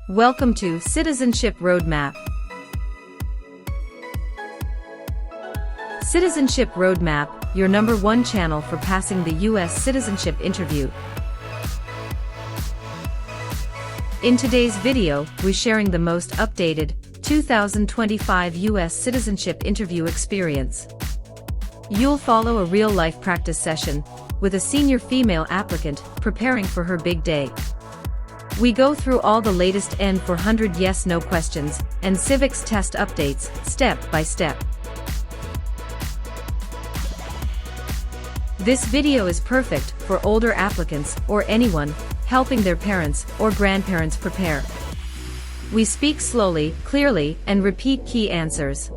Welcome to Citizenship Roadmap. Citizenship Roadmap, your #1 channel for passing the U.S. Citizenship Interview. In today's video, we're sharing the most updated 2025 U.S. Citizenship Interview experience. You'll follow a real-life practice session with a senior female applicant preparing for her big day. We go through all the latest N-400 yes-no questions and civics test updates, step by step. This video is perfect for older applicants or anyone helping their parents or grandparents prepare. We speak slowly, clearly, and repeat key answers,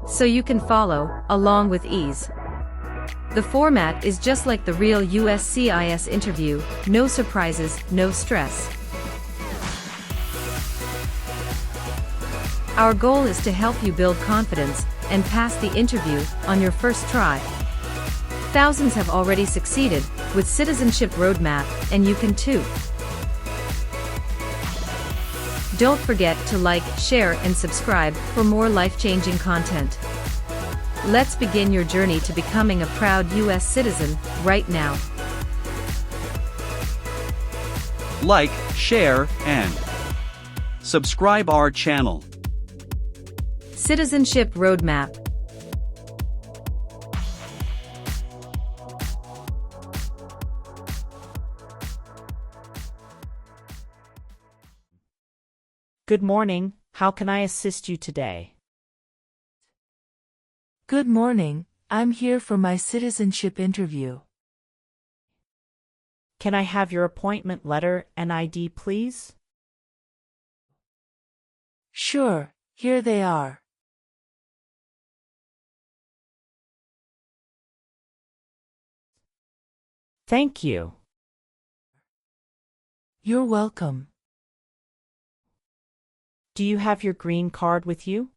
so you can follow along with ease. The format is just like the real USCIS interview, no surprises, no stress. Our goal is to help you build confidence and pass the interview on your first try. Thousands have already succeeded with Citizenship Roadmap, and you can too. Don't forget to like, share, and subscribe for more life-changing content. Let's begin your journey to becoming a proud U.S. citizen right now. Like, share, and subscribe our channel. Citizenship Roadmap. Good morning, how can I assist you today? Good morning, I'm here for my citizenship interview. Can I have your appointment letter and ID, please? Sure, here they are. Thank you. You're welcome. Do you have your green card with you?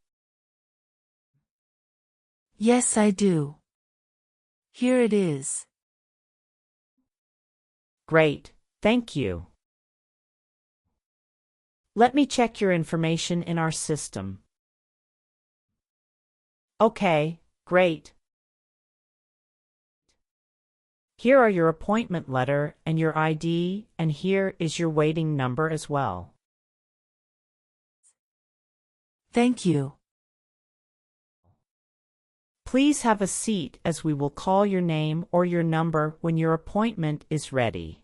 Yes, I do. Here it is. Great, thank you. Let me check your information in our system. Okay, great. Here are your appointment letter and your ID, and here is your waiting number as well. Thank you. Please have a seat as we will call your name or your number when your appointment is ready.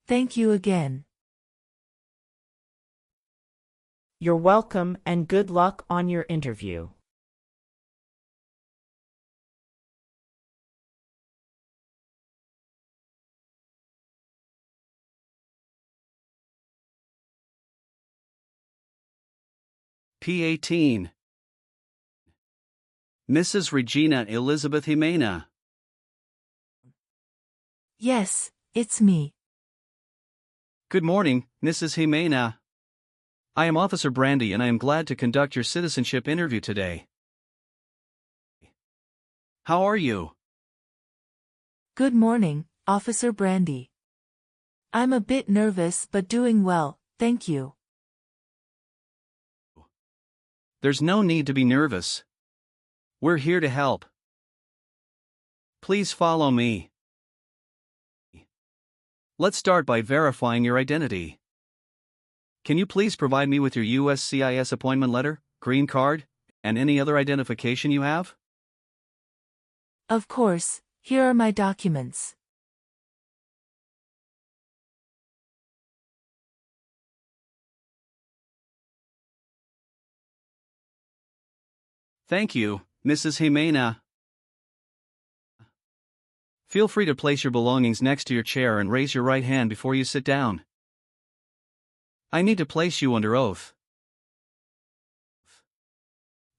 Thank you again. You're welcome and good luck on your interview. P18. Mrs. Regina Elizabeth Jimena. Yes, it's me. Good morning, Mrs. Jimena. I am Officer Brandy and I am glad to conduct your citizenship interview today. How are you? Good morning, Officer Brandy. I'm a bit nervous but doing well, thank you. There's no need to be nervous. We're here to help. Please follow me. Let's start by verifying your identity. Can you please provide me with your USCIS appointment letter, green card, and any other identification you have? Of course, here are my documents. Thank you, Mrs. Jimena. Feel free to place your belongings next to your chair and raise your right hand before you sit down. I need to place you under oath.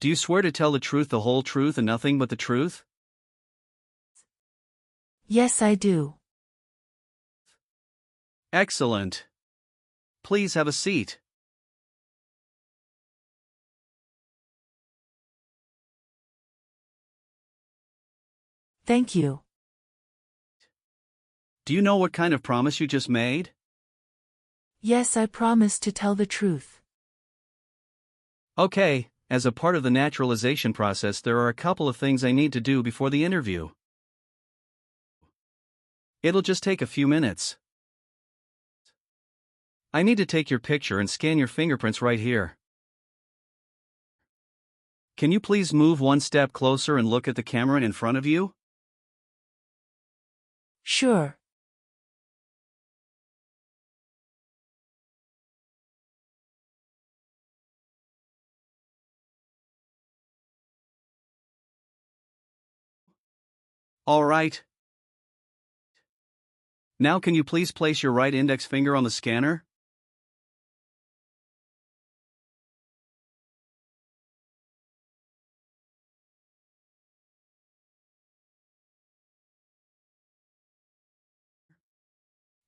Do you swear to tell the truth, the whole truth, and nothing but the truth? Yes, I do. Excellent. Please have a seat. Thank you. Do you know what kind of promise you just made? Yes, I promise to tell the truth. Okay, as a part of the naturalization process, there are a couple of things I need to do before the interview. It'll just take a few minutes. I need to take your picture and scan your fingerprints right here. Can you please move one step closer and look at the camera in front of you? Sure. All right. Now can you please place your right index finger on the scanner?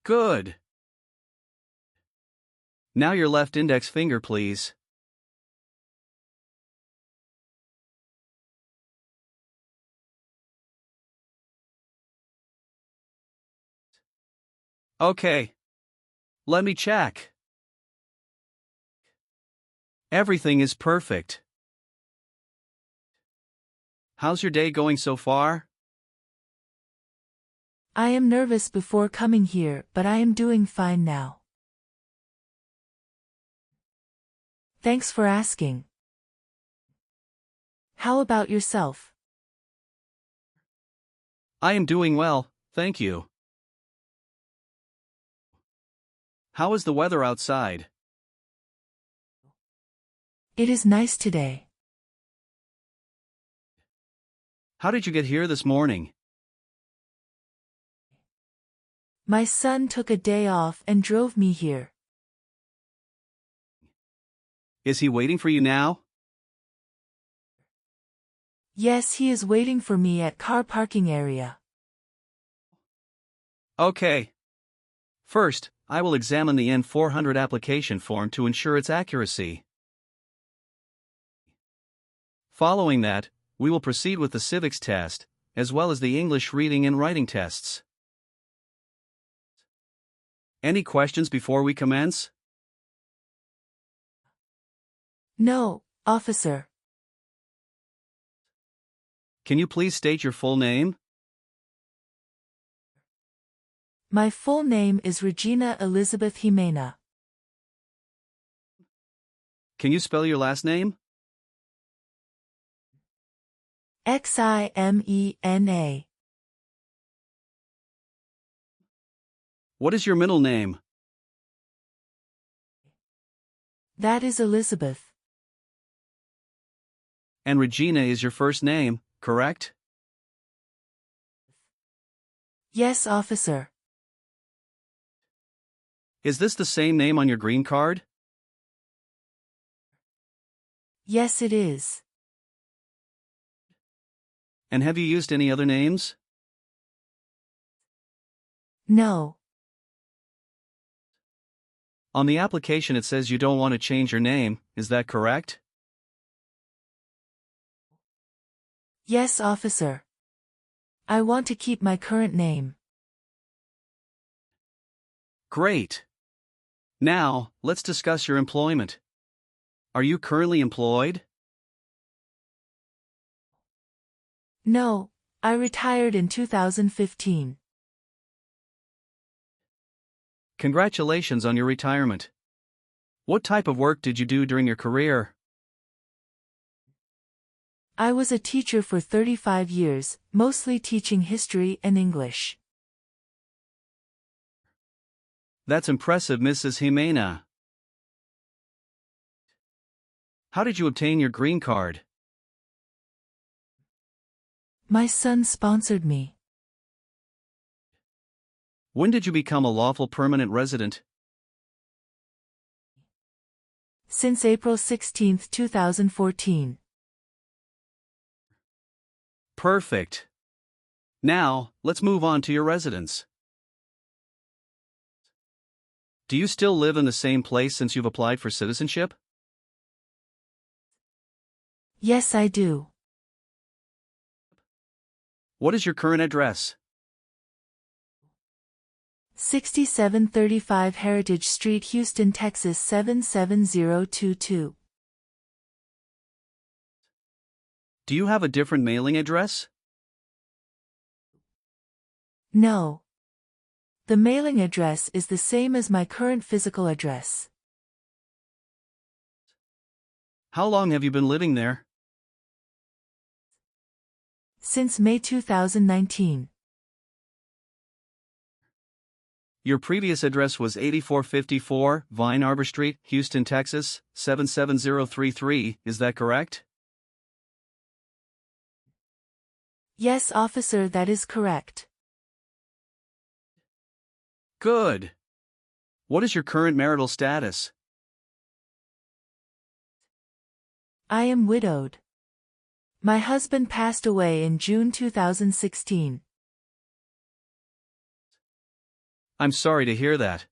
Good. Now your left index finger, please. Okay. Let me check. Everything is perfect. How's your day going so far? I am nervous before coming here, but I am doing fine now. Thanks for asking. How about yourself? I am doing well, thank you. How is the weather outside? It is nice today. How did you get here this morning? My son took a day off and drove me here. Is he waiting for you now? Yes, he is waiting for me at car parking area. Okay. First, I will examine the N-400 application form to ensure its accuracy. Following that, we will proceed with the civics test, as well as the English reading and writing tests. Any questions before we commence? No, officer. Can you please state your full name? My full name is Regina Elizabeth Jimena. Can you spell your last name? Ximena. What is your middle name? That is Elizabeth. And Regina is your first name, correct? Yes, officer. Is this the same name on your green card? Yes, it is. And have you used any other names? No. On the application it says you don't want to change your name, is that correct? Yes, officer. I want to keep my current name. Great. Now, let's discuss your employment. Are you currently employed? No, I retired in 2015. Congratulations on your retirement. What type of work did you do during your career? I was a teacher for 35 years, mostly teaching history and English. That's impressive, Mrs. Jimena. How did you obtain your green card? My son sponsored me. When did you become a lawful permanent resident? Since April 16, 2014. Perfect. Now, let's move on to your residence. Do you still live in the same place since you've applied for citizenship? Yes, I do. What is your current address? 6735 Heritage Street, Houston, Texas 77022. Do you have a different mailing address? No. The mailing address is the same as my current physical address. How long have you been living there? Since May 2019. Your previous address was 8454 Vine Arbor Street, Houston, Texas, 77033, is that correct? Yes, officer, that is correct. Good. What is your current marital status? I am widowed. My husband passed away in June 2016. I'm sorry to hear that.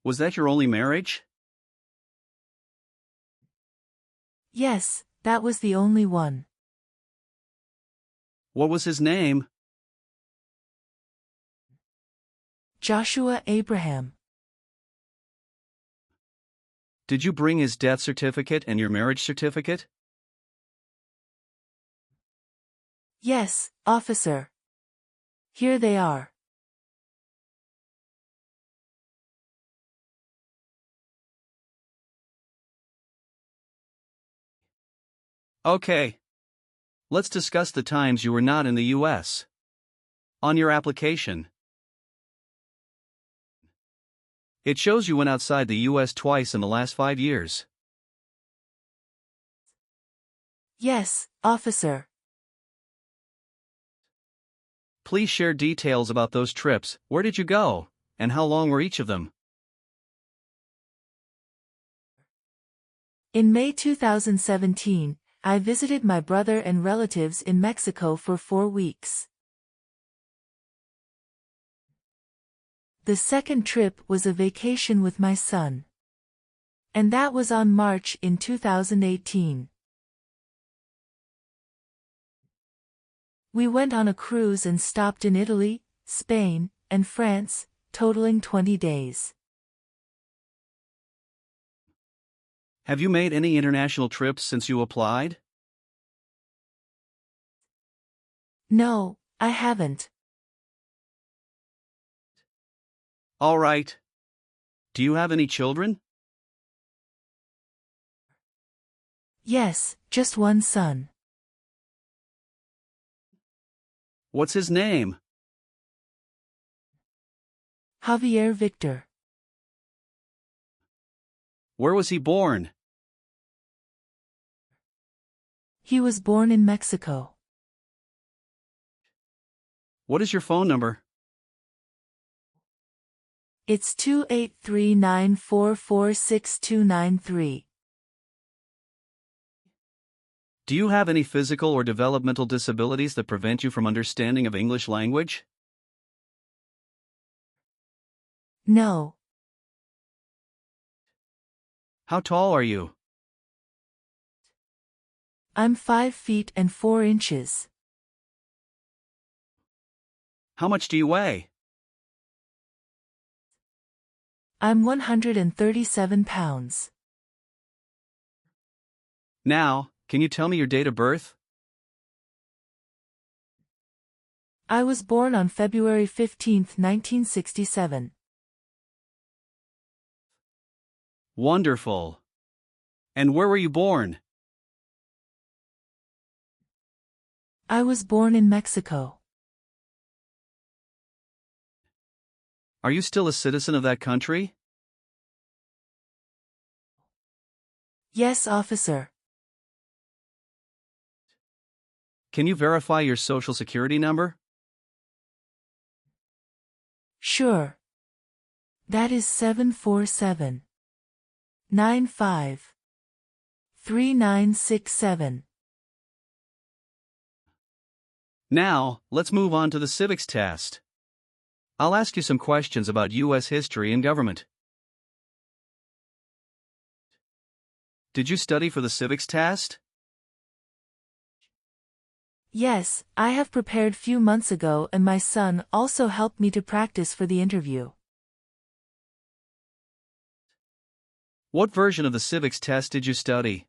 Was that your only marriage? Yes, that was the only one. What was his name? Joshua Abraham. Did you bring his death certificate and your marriage certificate? Yes, officer. Here they are. Okay. Let's discuss the times you were not in the U.S. On your application, it shows you went outside the U.S. twice in the last 5 years. Yes, officer. Please share details about those trips. Where did you go, and how long were each of them? In May 2017, I visited my brother and relatives in Mexico for 4 weeks. The second trip was a vacation with my son. And that was on March in 2018. We went on a cruise and stopped in Italy, Spain, and France, totaling 20 days. Have you made any international trips since you applied? No, I haven't. All right. Do you have any children? Yes, just one son. What's his name? Javier Victor. Where was he born? He was born in Mexico. What is your phone number? It's 283-944-6293. Do you have any physical or developmental disabilities that prevent you from understanding of English language? No. How tall are you? I'm 5 feet and 4 inches. How much do you weigh? I'm 137 pounds. Now, can you tell me your date of birth? I was born on February 15, 1967. Wonderful. And where were you born? I was born in Mexico. Are you still a citizen of that country? Yes, officer. Can you verify your social security number? Sure. That is 747-95-3967. Now, let's move on to the civics test. I'll ask you some questions about U.S. history and government. Did you study for the civics test? Yes, I have prepared few months ago and my son also helped me to practice for the interview. What version of the civics test did you study?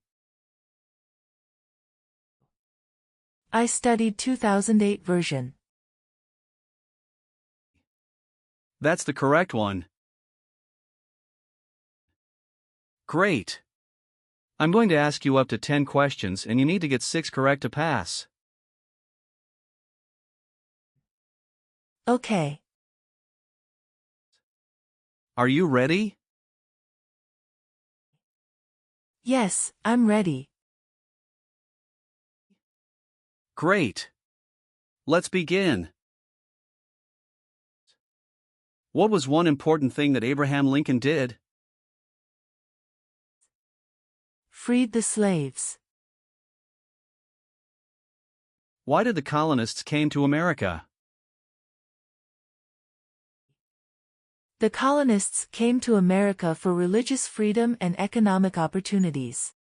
I studied 2008 version. That's the correct one. Great. I'm going to ask you up to 10 questions and you need to get 6 correct to pass. Okay. Are you ready? Yes, I'm ready. Great. Let's begin. What was one important thing that Abraham Lincoln did? Freed the slaves. Why did the colonists came to America? The colonists came to America for religious freedom and economic opportunities.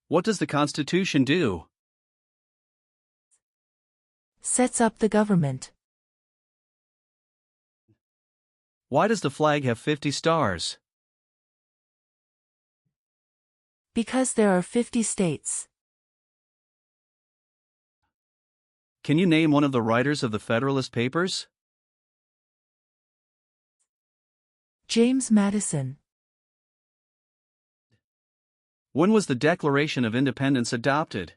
What does the Constitution do? Sets up the government. Why does the flag have 50 stars? Because there are 50 states. Can you name one of the writers of the Federalist Papers? James Madison. When was the Declaration of Independence adopted?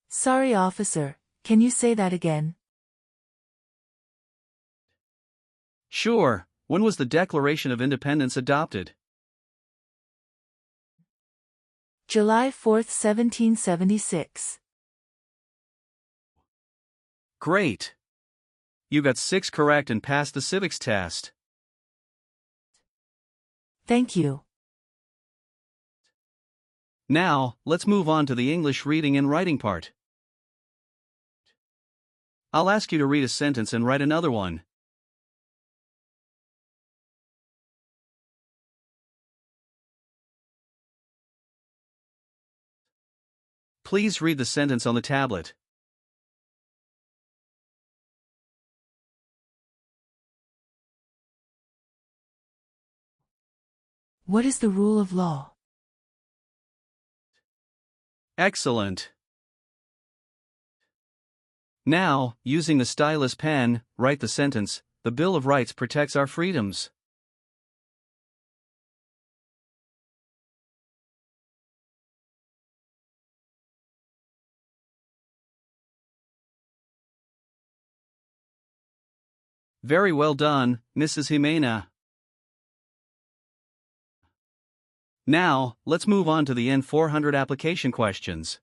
Sorry, officer, can you say that again? Sure. When was the Declaration of Independence adopted? July 4, 1776. Great. You got 6 correct and passed the civics test. Thank you. Now, let's move on to the English reading and writing part. I'll ask you to read a sentence and write another one. Please read the sentence on the tablet. What is the rule of law? Excellent. Now, using the stylus pen, write the sentence, "The Bill of Rights protects our freedoms." Very well done, Mrs. Jimena. Now, let's move on to the N-400 application questions.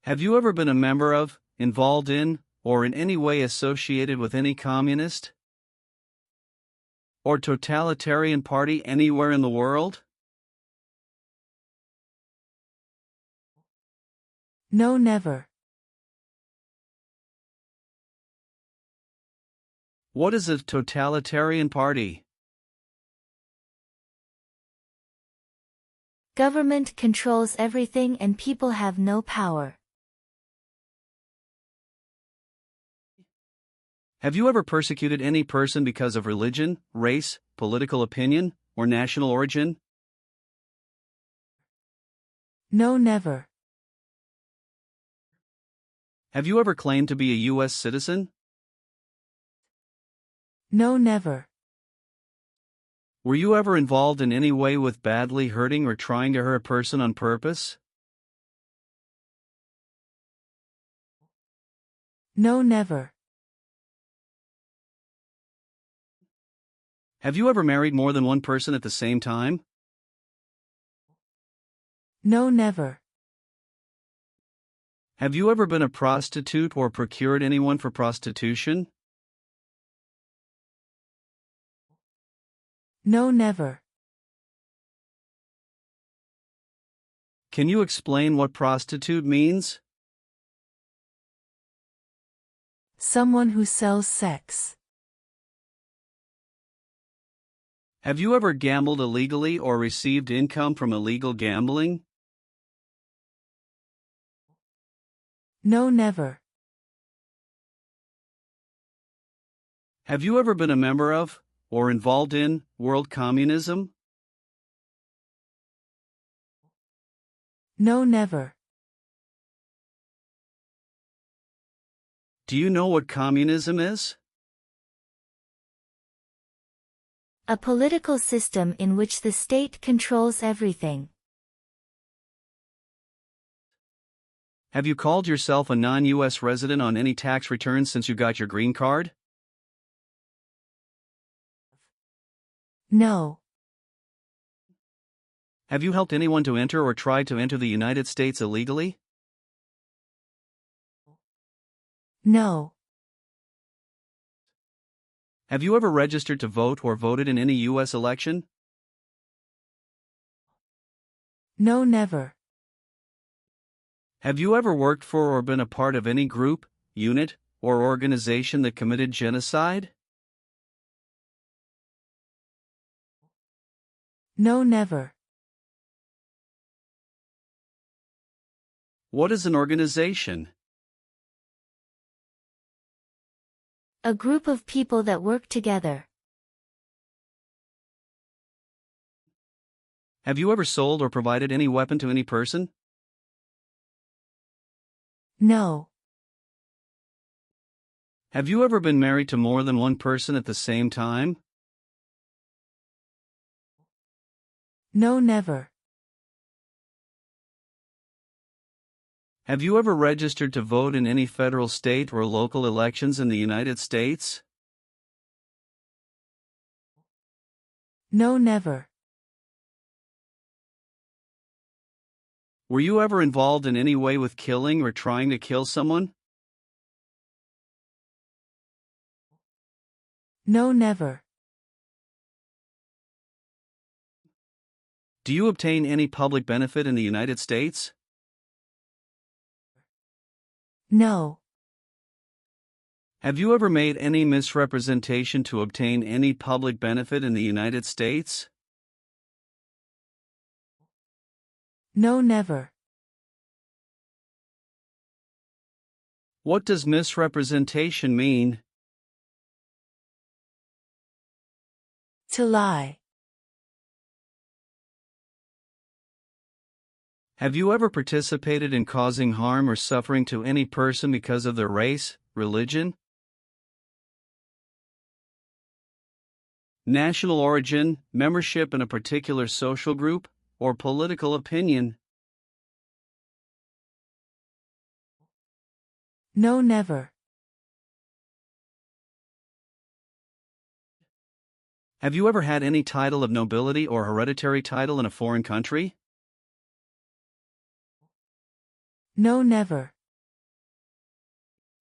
Have you ever been a member of, involved in, or in any way associated with any communist or totalitarian party anywhere in the world? No, never. What is a totalitarian party? Government controls everything and people have no power. Have you ever persecuted any person because of religion, race, political opinion, or national origin? No, never. Have you ever claimed to be a U.S. citizen? No, never. Were you ever involved in any way with badly hurting or trying to hurt a person on purpose? No, never. Have you ever married more than one person at the same time? No, never. Have you ever been a prostitute or procured anyone for prostitution? No, never. Can you explain what prostitute means? Someone who sells sex. Have you ever gambled illegally or received income from illegal gambling? No, never. Have you ever been a member of, or involved in, world communism? No, never. Do you know what communism is? A political system in which the state controls everything. Have you called yourself a non-U.S. resident on any tax returns since you got your green card? No. Have you helped anyone to enter or tried to enter the United States illegally? No. Have you ever registered to vote or voted in any U.S. election? No, never. Have you ever worked for or been a part of any group, unit, or organization that committed genocide? No, never. What is an organization? A group of people that work together. Have you ever sold or provided any weapon to any person? No. Have you ever been married to more than one person at the same time? No, never. Have you ever registered to vote in any federal, state, or local elections in the United States? No, never. Were you ever involved in any way with killing or trying to kill someone? No, never. Do you obtain any public benefit in the United States? No. Have you ever made any misrepresentation to obtain any public benefit in the United States? No, never. What does misrepresentation mean? To lie. Have you ever participated in causing harm or suffering to any person because of their race, religion, national origin, membership in a particular social group, or political opinion? No, never. Have you ever had any title of nobility or hereditary title in a foreign country? No, never.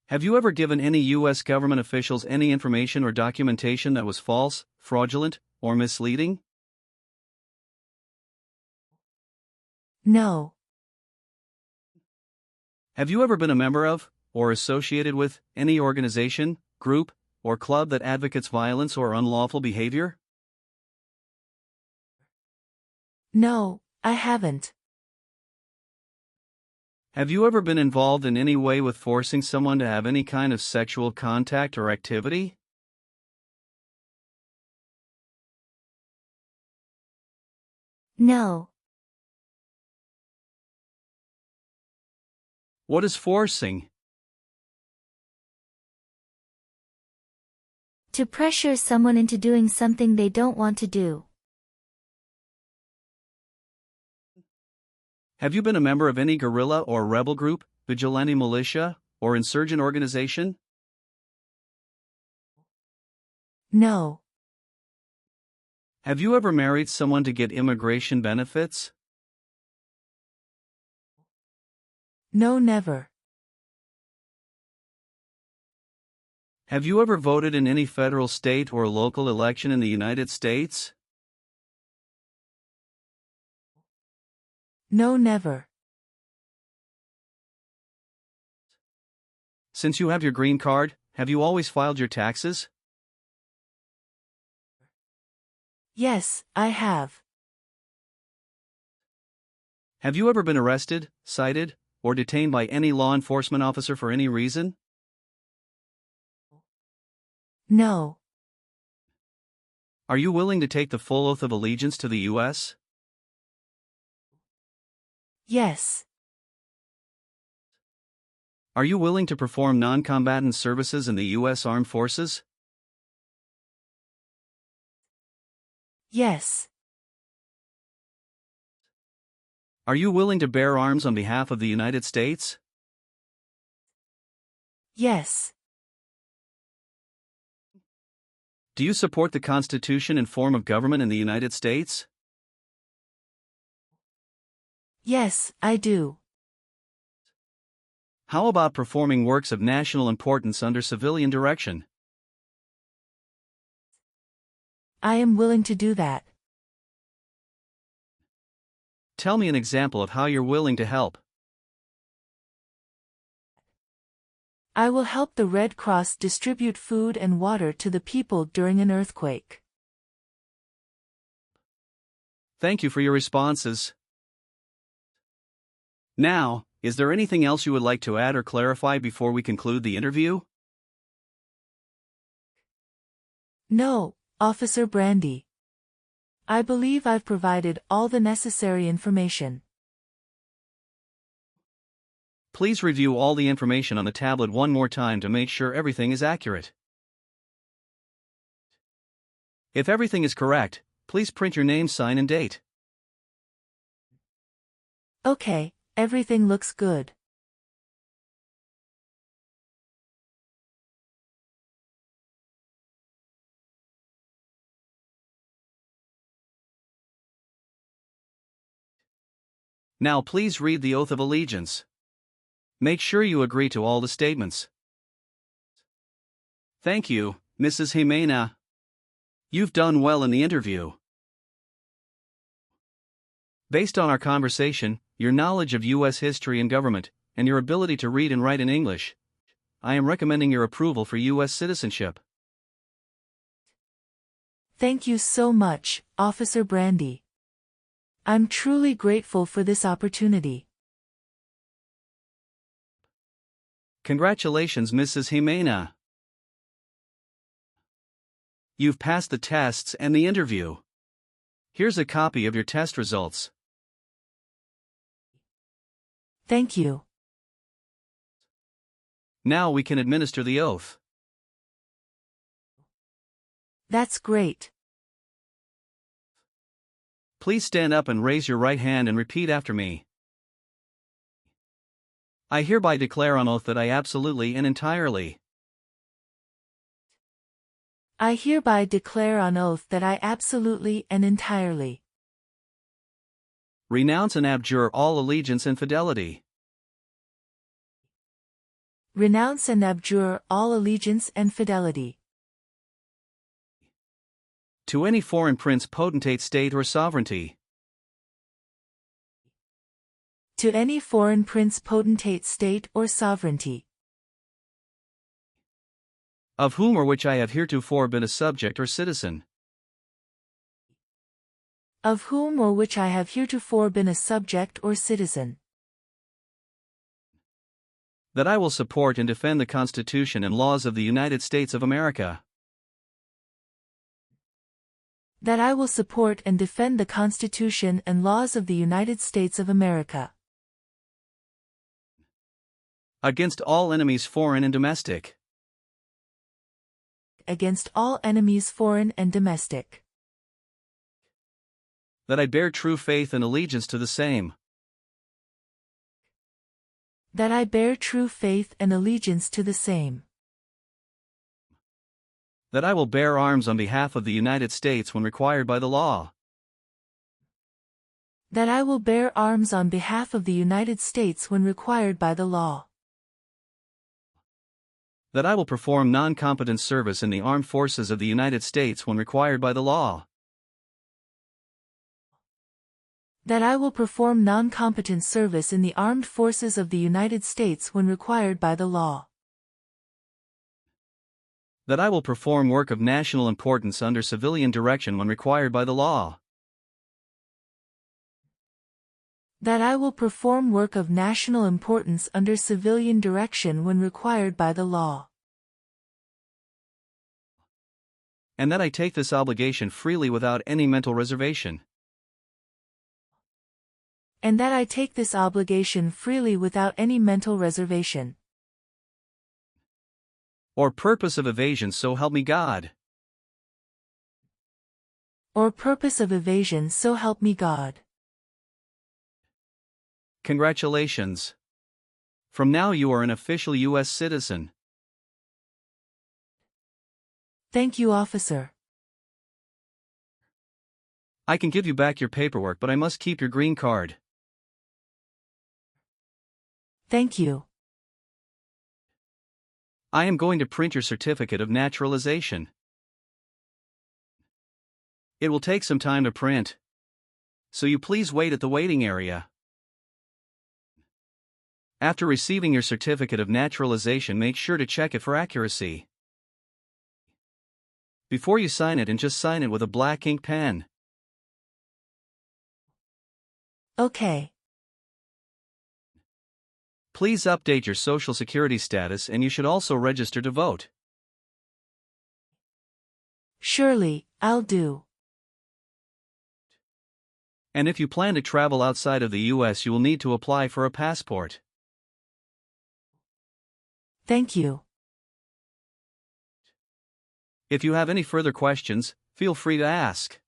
Have you ever given any U.S. government officials any information or documentation that was false, fraudulent, or misleading? No. Have you ever been a member of, or associated with, any organization, group, or club that advocates violence or unlawful behavior? No, I haven't. Have you ever been involved in any way with forcing someone to have any kind of sexual contact or activity? No. What is forcing? To pressure someone into doing something they don't want to do. Have you been a member of any guerrilla or rebel group, vigilante militia, or insurgent organization? No. Have you ever married someone to get immigration benefits? No, never. Have you ever voted in any federal, state, or local election in the United States? No, never. Since you have your green card, have you always filed your taxes? Yes, I have. Have you ever been arrested, cited, or detained by any law enforcement officer for any reason? No. Are you willing to take the full oath of allegiance to the U.S.? Yes. Are you willing to perform non-combatant services in the U.S. Armed Forces? Yes. Are you willing to bear arms on behalf of the United States? Yes. Do you support the Constitution and form of government in the United States? Yes, I do. How about performing works of national importance under civilian direction? I am willing to do that. Tell me an example of how you're willing to help. I will help the Red Cross distribute food and water to the people during an earthquake. Thank you for your responses. Now, is there anything else you would like to add or clarify before we conclude the interview? No, Officer Brandy. I believe I've provided all the necessary information. Please review all the information on the tablet one more time to make sure everything is accurate. If everything is correct, please print your name, sign, and date. Okay, everything looks good. Now please read the oath of allegiance. Make sure you agree to all the statements. Thank you, Mrs. Jimena. You've done well in the interview. Based on our conversation, your knowledge of U.S. history and government, and your ability to read and write in English, I am recommending your approval for U.S. citizenship. Thank you so much, Officer Brandy. I'm truly grateful for this opportunity. Congratulations, Mrs. Jimena. You've passed the tests and the interview. Here's a copy of your test results. Thank you. Now we can administer the oath. That's great. Please stand up and raise your right hand and repeat after me. I hereby declare on oath that I absolutely and entirely I hereby declare on oath that I absolutely and entirely renounce and abjure all allegiance and fidelity renounce and abjure all allegiance and fidelity to any foreign prince, potentate, state, or sovereignty, to any foreign prince, potentate, state, or sovereignty, of whom or which I have heretofore been a subject or citizen, of whom or which I have heretofore been a subject or citizen, that I will support and defend the Constitution and laws of the United States of America, that I will support and defend the Constitution and laws of the United States of America against all enemies, foreign and domestic, against all enemies, foreign and domestic, that I bear true faith and allegiance to the same, that I bear true faith and allegiance to the same, that I will bear arms on behalf of the United States when required by the law, that I will bear arms on behalf of the United States when required by the law, that I will perform non-combatant service in the armed forces of the United States when required by the law, that I will perform non-combatant service in the armed forces of the United States when required by the law, That I will perform work of national importance under civilian direction when required by the law. That I will perform work of national importance under civilian direction when required by the law. And that I take this obligation freely without any mental reservation. And that I take this obligation freely without any mental reservation. Or purpose of evasion, so help me God. Or purpose of evasion, so help me God. Congratulations. From now you are an official U.S. citizen. Thank you, officer. I can give you back your paperwork, but I must keep your green card. Thank you. I am going to print your certificate of naturalization. It will take some time to print, so you please wait at the waiting area. After receiving your certificate of naturalization, make sure to check it for accuracy. Before you sign it, and just sign it with a black ink pen. Okay. Please update your Social Security status, and you should also register to vote. Surely, I'll do. And if you plan to travel outside of the U.S., you will need to apply for a passport. Thank you. If you have any further questions, feel free to ask.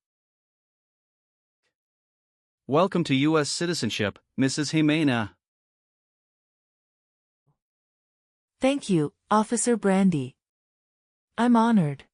Welcome to U.S. citizenship, Mrs. Jimena. Thank you, Officer Brandy. I'm honored.